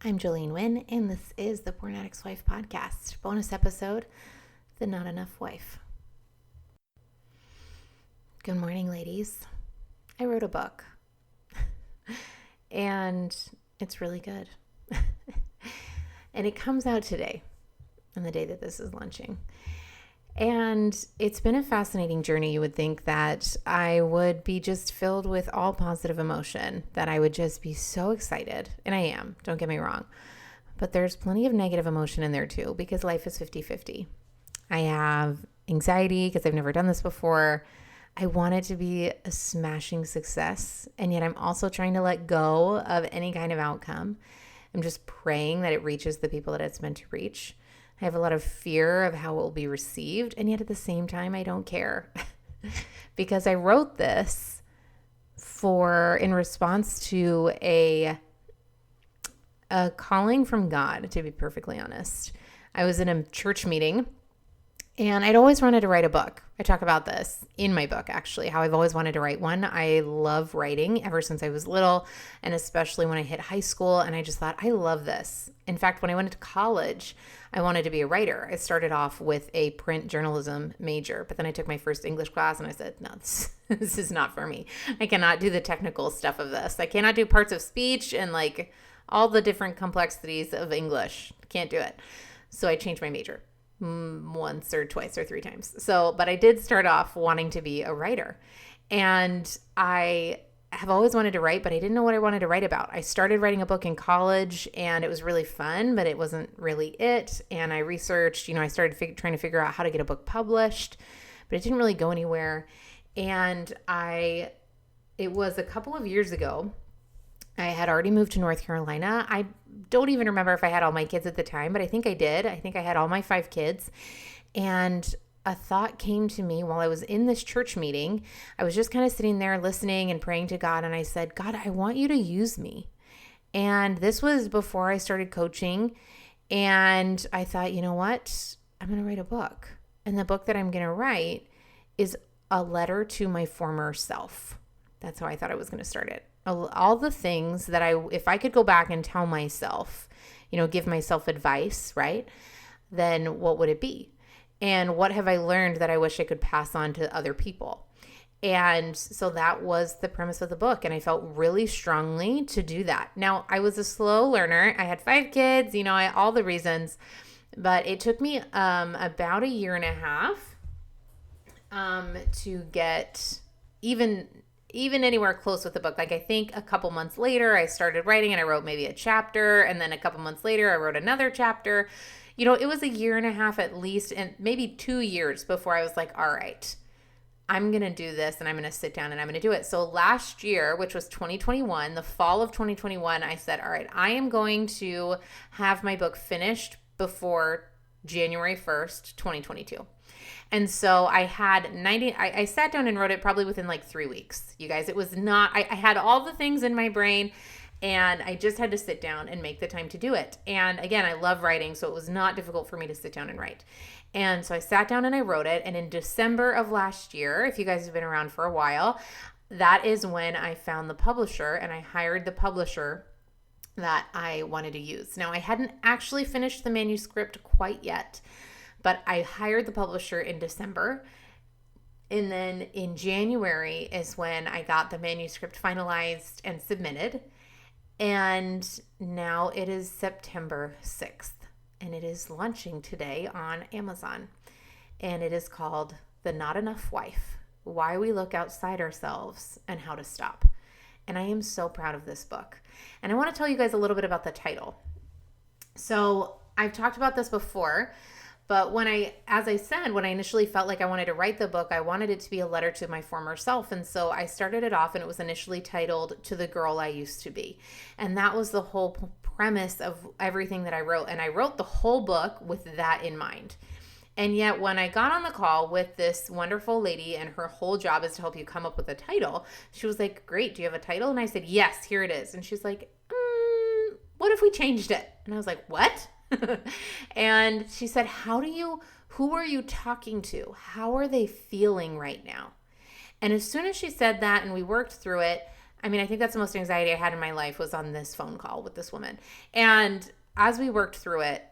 I'm Jolene Wynn, and this is the Born Addict's Wife podcast. Bonus episode, The Not Enough Wife. Good morning, ladies. I wrote a book, and it's really good. And it comes out today, on the day that this is launching. And it's been a fascinating journey. You would think that I would be just filled with all positive emotion, that I would just be so excited. And I am, don't get me wrong. But there's plenty of negative emotion in there too, because life is 50-50. I have anxiety because I've never done this before. I want it to be a smashing success. And yet I'm also trying to let go of any kind of outcome. I'm just praying that it reaches the people that it's meant to reach. I have a lot of fear of how it will be received, and yet at the same time, I don't care because I wrote this in response to a calling from God, to be perfectly honest. I was in a church meeting, and I'd always wanted to write a book. I talk about this in my book, actually, how I've always wanted to write one. I love writing ever since I was little, and especially when I hit high school, and I just thought, I love this. In fact, when I went to college, I wanted to be a writer. I started off with a print journalism major, but then I took my first English class, and I said, no, this is not for me. I cannot do the technical stuff of this. I cannot do parts of speech and like all the different complexities of English. Can't do it. So I changed my major. Once or twice or three times. But I did start off wanting to be a writer, and I have always wanted to write, but I didn't know what I wanted to write about. I started writing a book in college, and it was really fun, but it wasn't really it. And I researched, I started trying to figure out how to get a book published, but it didn't really go anywhere. And it was a couple of years ago. I had already moved to North Carolina. I don't even remember if I had all my kids at the time, but I think I did. I think I had all my 5 kids. And a thought came to me while I was in this church meeting. I was just kind of sitting there listening and praying to God. And I said, God, I want you to use me. And this was before I started coaching. And I thought, you know what? I'm going to write a book. And the book that I'm going to write is a letter to my former self. That's how I thought I was going to start it. All the things that if I could go back and tell myself, give myself advice, right? Then what would it be? And what have I learned that I wish I could pass on to other people? And so that was the premise of the book. And I felt really strongly to do that. Now, I was a slow learner. I had 5 kids, all the reasons. But it took me about a year and a half to get even anywhere close with the book. Like I think a couple months later, I started writing and I wrote maybe a chapter. And then a couple months later, I wrote another chapter. It was a year and a half at least, and maybe 2 years before I was like, all right, I'm going to do this and I'm going to sit down and I'm going to do it. So last year, which was 2021, the fall of 2021, I said, all right, I am going to have my book finished before January 1st, 2022. And so I had I sat down and wrote it probably within like 3 weeks. You guys, it was not, I had all the things in my brain and I just had to sit down and make the time to do it. And again, I love writing, so it was not difficult for me to sit down and write. And so I sat down and I wrote it. And in December of last year, if you guys have been around for a while, that is when I found the publisher and I hired the publisher that I wanted to use. Now, I hadn't actually finished the manuscript quite yet, but I hired the publisher in December. And then in January is when I got the manuscript finalized and submitted. And now it is September 6th. And it is launching today on Amazon. And it is called The Not Enough Wife: Why We Look Outside Ourselves and How to Stop. And I am so proud of this book. And I want to tell you guys a little bit about the title. So I've talked about this before. But as I said, when I initially felt like I wanted to write the book, I wanted it to be a letter to my former self. And so I started it off and it was initially titled To the Girl I Used to Be. And that was the whole premise of everything that I wrote. And I wrote the whole book with that in mind. And yet when I got on the call with this wonderful lady and her whole job is to help you come up with a title, she was like, great, do you have a title? And I said, yes, here it is. And she's like, what if we changed it? And I was like, what? And she said, who are you talking to? How are they feeling right now? And as soon as she said that and we worked through it, I mean, I think that's the most anxiety I had in my life was on this phone call with this woman. And as we worked through it,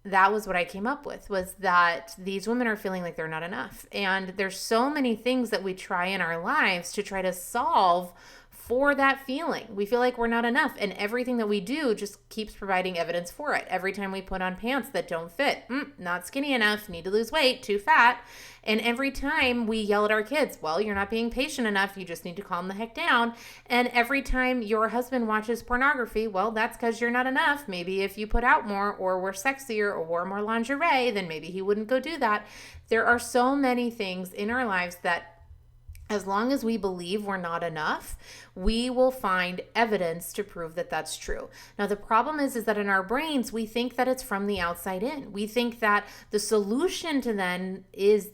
that was what I came up with, was that these women are feeling like they're not enough. And there's so many things that we try in our lives to try to solve for that feeling. We feel like we're not enough, and everything that we do just keeps providing evidence for it. Every time we put on pants that don't fit, not skinny enough, need to lose weight, too fat. And every time we yell at our kids, well, you're not being patient enough, you just need to calm the heck down. And every time your husband watches pornography, well, that's because you're not enough. Maybe if you put out more or were sexier or wore more lingerie, then maybe he wouldn't go do that. There are so many things in our lives that as long as we believe we're not enough, we will find evidence to prove that that's true. Now, the problem is that in our brains, we think that it's from the outside in. We think that the solution to then is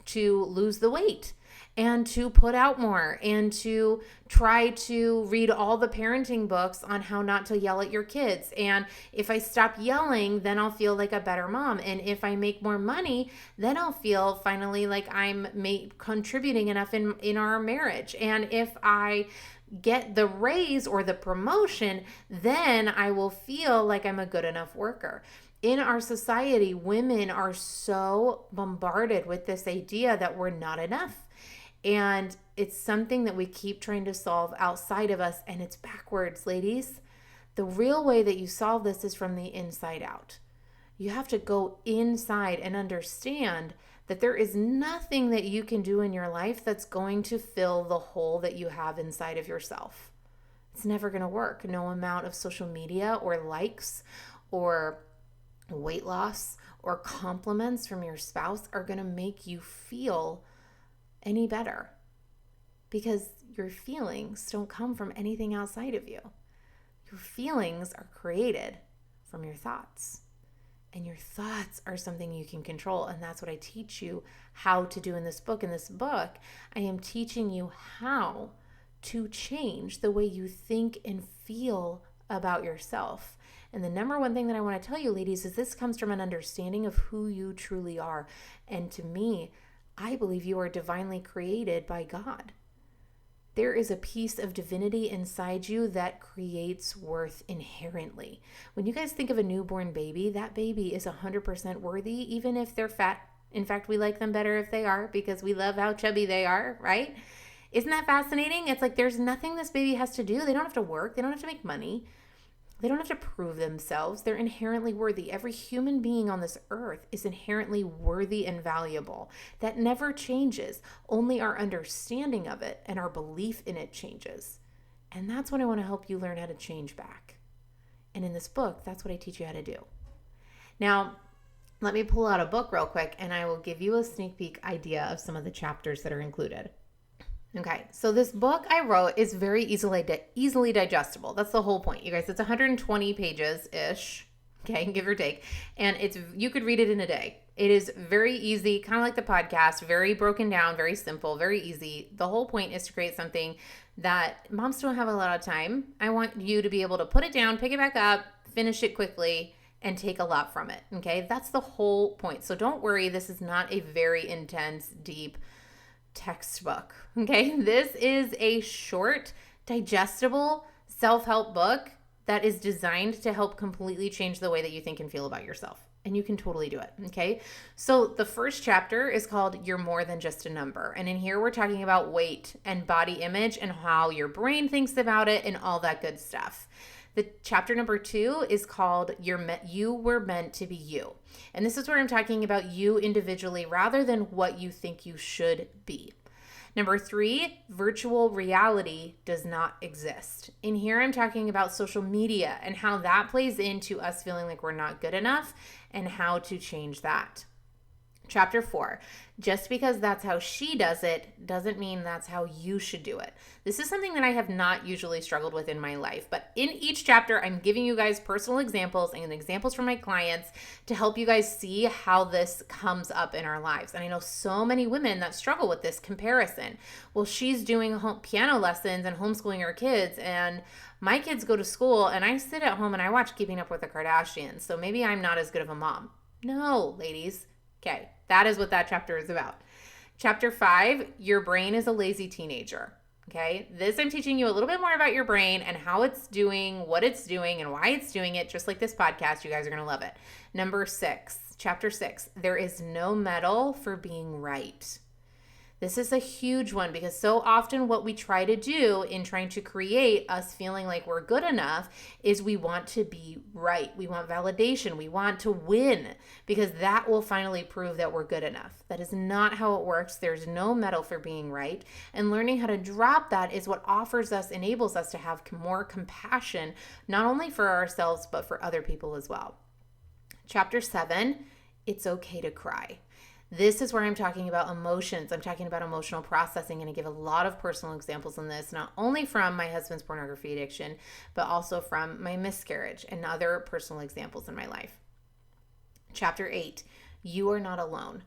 to lose the weight and to put out more and to try to read all the parenting books on how not to yell at your kids. And if I stop yelling, then I'll feel like a better mom. And if I make more money, then I'll feel finally like I'm contributing enough in our marriage. And if I get the raise or the promotion, then I will feel like I'm a good enough worker. In our society, women are so bombarded with this idea that we're not enough. And it's something that we keep trying to solve outside of us, and it's backwards, ladies. The real way that you solve this is from the inside out. You have to go inside and understand that there is nothing that you can do in your life that's going to fill the hole that you have inside of yourself. It's never going to work. No amount of social media or likes or weight loss or compliments from your spouse are going to make you feel any better, because your feelings don't come from anything outside of you. Your feelings are created from your thoughts, and your thoughts are something you can control. And that's what I teach you how to do in this book. In this book, I am teaching you how to change the way you think and feel about yourself. And the number one thing that I want to tell you, ladies, is this comes from an understanding of who you truly are. And to me, I believe you are divinely created by God. There is a piece of divinity inside you that creates worth inherently. When you guys think of a newborn baby, that baby is 100% worthy, even if they're fat. In fact, we like them better if they are, because we love how chubby they are, right? Isn't that fascinating? It's like there's nothing this baby has to do. They don't have to work. They don't have to make money. They don't have to prove themselves. They're inherently worthy. Every human being on this earth is inherently worthy and valuable. That never changes. Only our understanding of it and our belief in it changes. And that's what I want to help you learn how to change back. And in this book, that's what I teach you how to do. Now, let me pull out a book real quick, and I will give you a sneak peek idea of some of the chapters that are included. Okay, so this book I wrote is very easily digestible. That's the whole point, you guys. It's 120 pages-ish, okay, give or take. And you could read it in a day. It is very easy, kind of like the podcast, very broken down, very simple, very easy. The whole point is to create something that moms don't have a lot of time. I want you to be able to put it down, pick it back up, finish it quickly, and take a lot from it, okay? That's the whole point. So don't worry, this is not a very intense, deep textbook, okay? This is a short, digestible self-help book that is designed to help completely change the way that you think and feel about yourself. And you can totally do it, okay? So the first chapter is called You're More Than Just a Number. And in here, we're talking about weight and body image and how your brain thinks about it and all that good stuff. The chapter number 2 is called You Were Meant to Be You. And this is where I'm talking about you individually rather than what you think you should be. Number 3, virtual reality does not exist. In here, I'm talking about social media and how that plays into us feeling like we're not good enough and how to change that. Chapter 4, just because that's how she does it doesn't mean that's how you should do it. This is something that I have not usually struggled with in my life, but in each chapter, I'm giving you guys personal examples and examples from my clients to help you guys see how this comes up in our lives. And I know so many women that struggle with this comparison. Well, she's doing piano lessons and homeschooling her kids, and my kids go to school, and I sit at home and I watch Keeping Up with the Kardashians, so maybe I'm not as good of a mom. No, ladies. Okay, that is what that chapter is about. Chapter 5, your brain is a lazy teenager. Okay, this I'm teaching you a little bit more about your brain and how it's doing, what it's doing, and why it's doing it, just like this podcast. You guys are going to love it. Number 6, chapter 6, there is no medal for being right. This is a huge one because so often what we try to do in trying to create us feeling like we're good enough is we want to be right. We want validation. We want to win because that will finally prove that we're good enough. That is not how it works. There's no medal for being right. And learning how to drop that is what enables us to have more compassion, not only for ourselves, but for other people as well. Chapter 7, it's okay to cry. This is where I'm talking about emotions. I'm talking about emotional processing, and I give a lot of personal examples on this, not only from my husband's pornography addiction, but also from my miscarriage and other personal examples in my life. Chapter 8, you are not alone.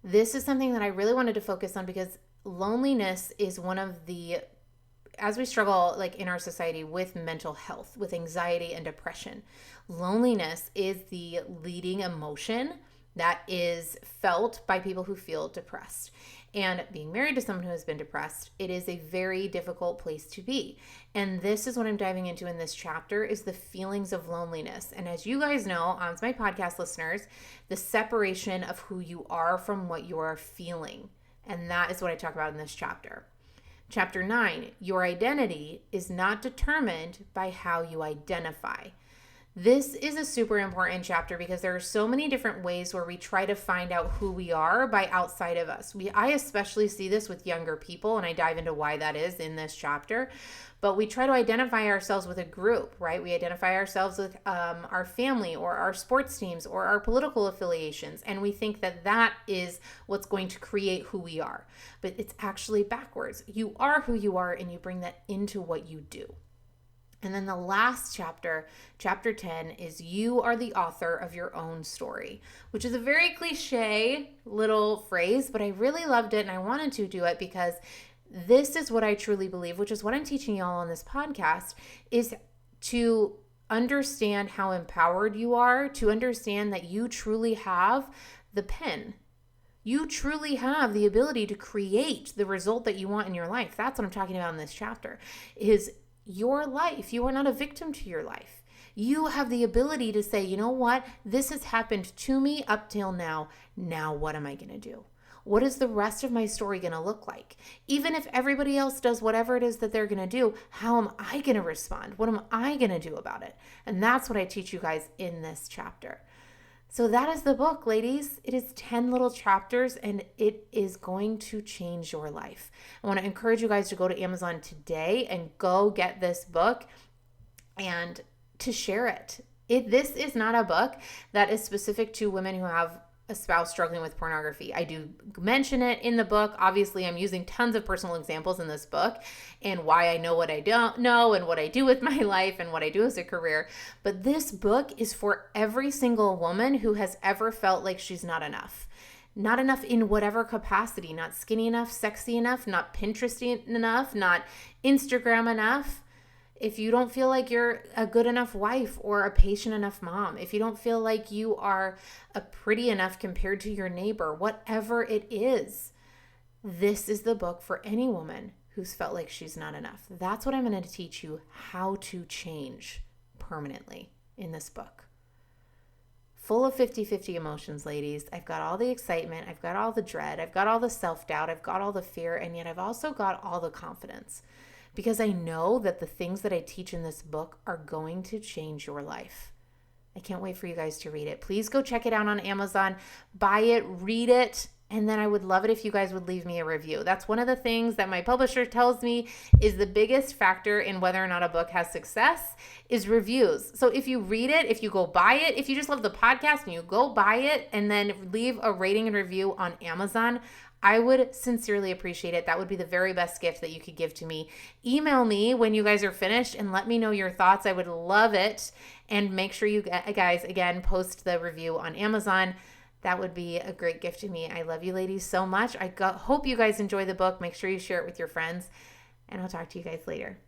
This is something that I really wanted to focus on because loneliness is one of the, as we struggle like in our society with mental health, with anxiety and depression, loneliness is the leading emotion that is felt by people who feel depressed. And being married to someone who has been depressed, it is a very difficult place to be. And this is what I'm diving into in this chapter is the feelings of loneliness. And as you guys know, as my podcast listeners, the separation of who you are from what you are feeling. And that is what I talk about in this chapter. Chapter 9, your identity is not determined by how you identify. This is a super important chapter because there are so many different ways where we try to find out who we are by outside of us. I especially see this with younger people, and I dive into why that is in this chapter. But we try to identify ourselves with a group, right? We identify ourselves with our family or our sports teams or our political affiliations, and we think that that is what's going to create who we are. But it's actually backwards. You are who you are, and you bring that into what you do. And then the last chapter, chapter 10, is you are the author of your own story, which is a very cliche little phrase, but I really loved it and I wanted to do it because this is what I truly believe, which is what I'm teaching y'all on this podcast, is to understand how empowered you are, to understand that you truly have the pen. You truly have the ability to create the result that you want in your life. That's what I'm talking about in this chapter, is your life. You are not a victim to your life. You have the ability to say, you know what? This has happened to me up till now. Now what am I going to do? What is the rest of my story going to look like? Even if everybody else does whatever it is that they're going to do, how am I going to respond? What am I going to do about it? And that's what I teach you guys in this chapter. So that is the book, ladies. It is 10 little chapters and it is going to change your life. I want to encourage you guys to go to Amazon today and go get this book and to share it. This is not a book that is specific to women who have a spouse struggling with pornography. I do mention it in the book. Obviously, I'm using tons of personal examples in this book and why I know what I don't know and what I do with my life and what I do as a career. But this book is for every single woman who has ever felt like she's not enough. Not enough in whatever capacity, not skinny enough, sexy enough, not Pinteresty enough, not Instagram enough. If you don't feel like you're a good enough wife or a patient enough mom, if you don't feel like you are a pretty enough compared to your neighbor, whatever it is, this is the book for any woman who's felt like she's not enough. That's what I'm going to teach you how to change permanently in this book. Full of 50-50 emotions, ladies. I've got all the excitement. I've got all the dread. I've got all the self-doubt. I've got all the fear. And yet I've also got all the confidence. Because I know that the things that I teach in this book are going to change your life. I can't wait for you guys to read it. Please go check it out on Amazon. Buy it, read it, and then I would love it if you guys would leave me a review. That's one of the things that my publisher tells me is the biggest factor in whether or not a book has success is reviews. So if you read it, if you go buy it, if you just love the podcast and you go buy it and then leave a rating and review on Amazon, I would sincerely appreciate it. That would be the very best gift that you could give to me. Email me when you guys are finished and let me know your thoughts. I would love it. And make sure you guys, again, post the review on Amazon. That would be a great gift to me. I love you ladies so much. Hope you guys enjoy the book. Make sure you share it with your friends. And I'll talk to you guys later.